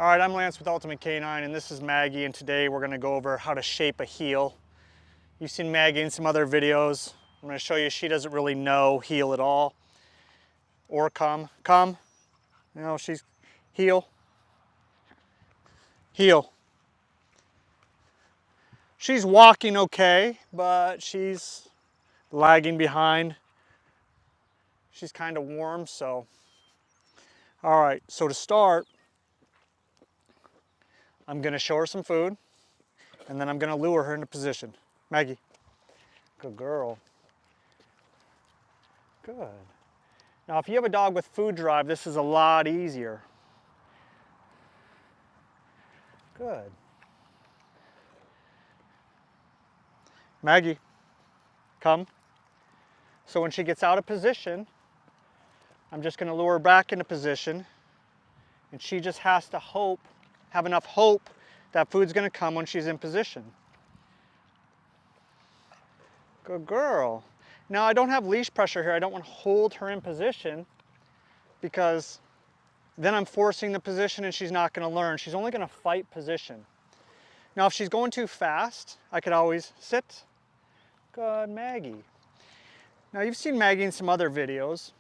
All right, I'm Lance with Ultimate Canine, and this is Maggie, and today we're gonna go over how to shape a heel. You've seen Maggie in some other videos. I'm gonna show you she doesn't really know heel at all. Or come. You know, she's heel. Heel. She's walking okay, but she's lagging behind. She's kind of warm, so. All right, so to start, I'm gonna show her some food, and then I'm gonna lure her into position. Maggie, good girl. Good. Now, if you have a dog with food drive, this is a lot easier. Good. Maggie, come. So when she gets out of position, I'm just gonna lure her back into position, and she just has to have enough hope that food's gonna come when she's in position. Good girl. Now, I don't have leash pressure here. I don't want to hold her in position because then I'm forcing the position and she's not gonna learn. She's only gonna fight position. Now, if she's going too fast, I could always sit. Good, Maggie. Now, you've seen Maggie in some other videos,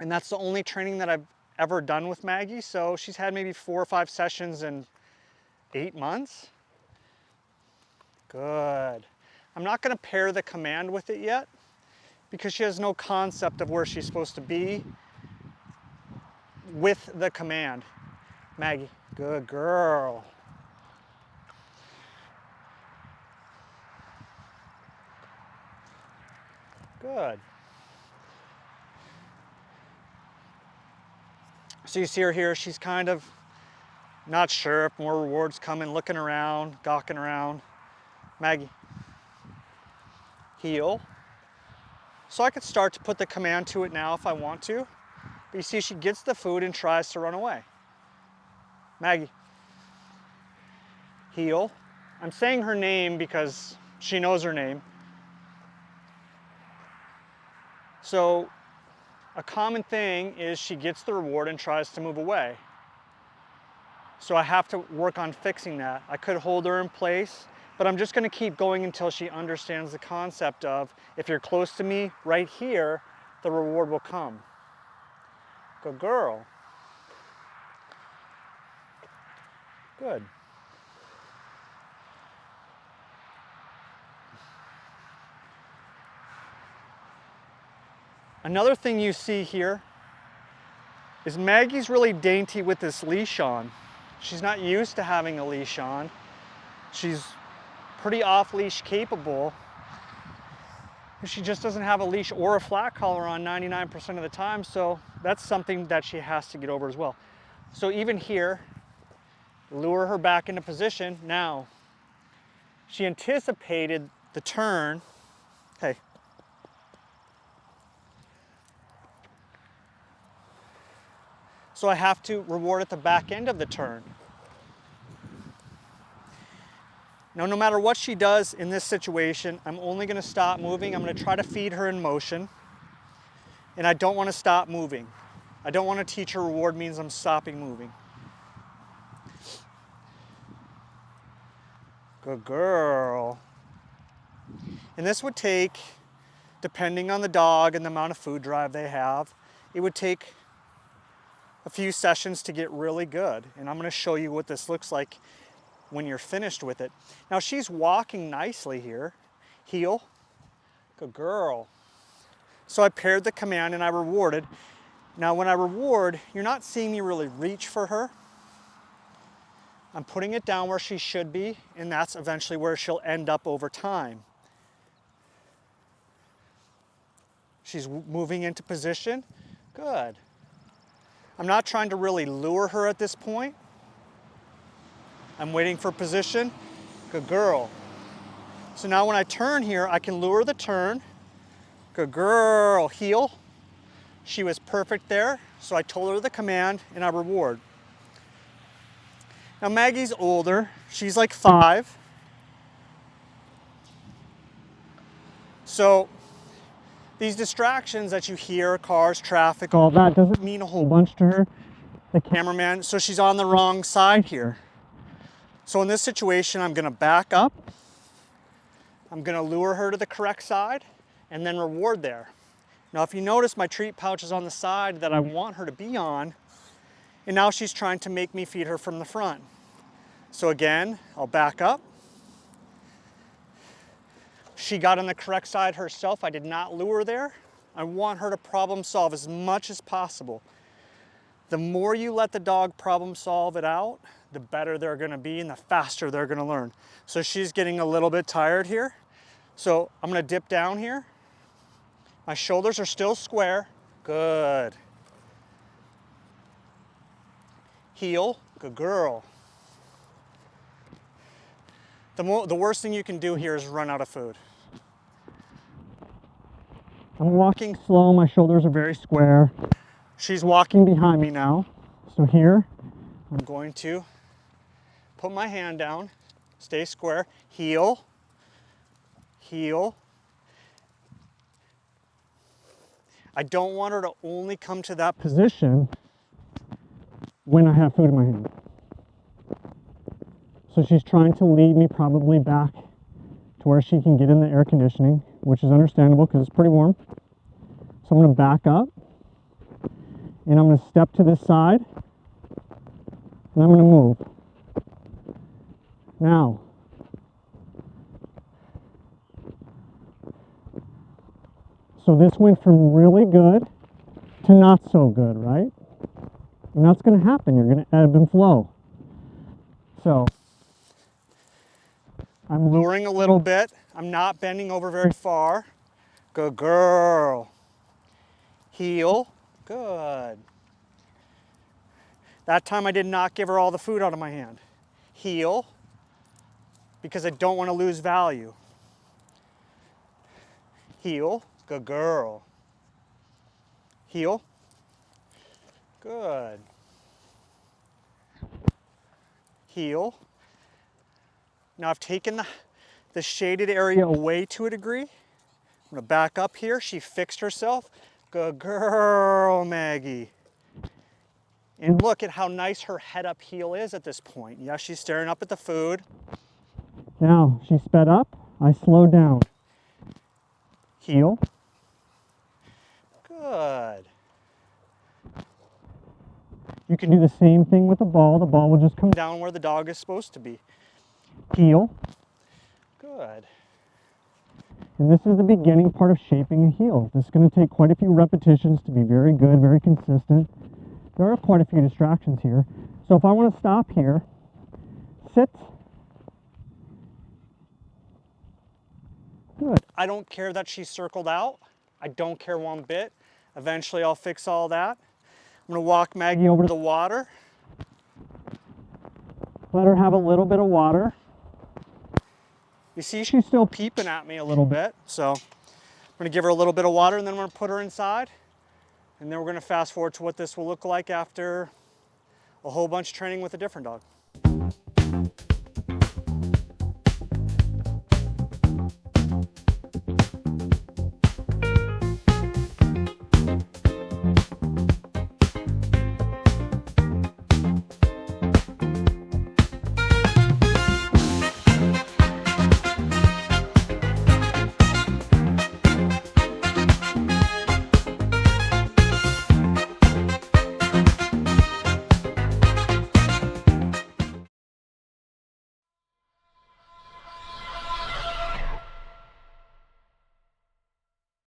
and that's the only training that I've ever done with Maggie. So she's had maybe 4 or 5 sessions in 8 months. Good. I'm not gonna pair the command with it yet because she has no concept of where she's supposed to be with the command. Maggie, good girl. Good. So you see her here, she's kind of not sure if more rewards coming, looking around, gawking around. Maggie, heel. So I could start to put the command to it now if I want to. But you see she gets the food and tries to run away. Maggie, heel. I'm saying her name because she knows her name. So a common thing is she gets the reward and tries to move away. So I have to work on fixing that. I could hold her in place, but I'm just gonna keep going until she understands the concept of, if you're close to me right here, the reward will come. Good girl. Good. Another thing you see here is Maggie's really dainty with this leash on. She's not used to having a leash on. She's pretty off-leash capable. She just doesn't have a leash or a flat collar on 99% of the time, so that's something that she has to get over as well. So even here, lure her back into position. Now, she anticipated the turn. Hey. So I have to reward at the back end of the turn. Now, no matter what she does in this situation, I'm only gonna stop moving. I'm gonna try to feed her in motion, and I don't wanna stop moving. I don't wanna teach her reward means I'm stopping moving. Good girl. And this would take, depending on the dog and the amount of food drive they have, it would take a few sessions to get really good. And I'm gonna show you what this looks like when you're finished with it. Now she's walking nicely here. Heel. Good girl. So I paired the command and I rewarded. Now when I reward, you're not seeing me really reach for her. I'm putting it down where she should be, and that's eventually where she'll end up over time. She's moving into position. Good. I'm not trying to really lure her at this point. I'm waiting for position. Good girl. So now when I turn here, I can lure the turn. Good girl, heel. She was perfect there, so I told her the command and I reward. Now Maggie's older, she's like 5. So these distractions that you hear, cars, traffic, all that, doesn't mean a whole bunch to her. the cameraman, so she's on the wrong side here. So in this situation, I'm gonna back up. I'm gonna lure her to the correct side and then reward there. Now, if you notice, my treat pouch is on the side that I want her to be on, and now she's trying to make me feed her from the front. So again, I'll back up. She got on the correct side herself. I did not lure there. I want her to problem solve as much as possible. The more you let the dog problem solve it out, the better they're gonna be and the faster they're gonna learn. So she's getting a little bit tired here. So I'm gonna dip down here. My shoulders are still square. Good. Heel, good girl. The worst thing you can do here is run out of food. I'm walking slow, my shoulders are very square. She's walking behind me now. So here, I'm going to put my hand down, stay square, heel, heel. I don't want her to only come to that position when I have food in my hand. So she's trying to lead me probably back to where she can get in the air conditioning, which is understandable because it's pretty warm. So I'm gonna back up and I'm gonna step to this side and I'm gonna move. Now, so this went from really good to not so good, right? And that's gonna happen, you're gonna ebb and flow. So, I'm luring a little bit. I'm not bending over very far. Good girl. Heel, good. That time I did not give her all the food out of my hand. Heel, because I don't want to lose value. Heel, good girl. Heel, good. Heel. Now I've taken the shaded area away to a degree. I'm gonna back up here. She fixed herself. Good girl, Maggie. And look at how nice her head up heel is at this point. Yeah, she's staring up at the food. Now she sped up, I slowed down. Heel. Good. You can do the same thing with the ball. The ball will just come down where the dog is supposed to be. Heel. Good. And this is the beginning part of shaping a heel. This is going to take quite a few repetitions to be very good, very consistent. There are quite a few distractions here. So if I want to stop here, sit. Good. I don't care that she's circled out. I don't care one bit. Eventually I'll fix all that. I'm going to walk Maggie over to the water. Let her have a little bit of water. You see, she's still peeping at me a little bit. So I'm going to give her a little bit of water and then I'm going to put her inside. And then we're going to fast forward to what this will look like after a whole bunch of training with a different dog.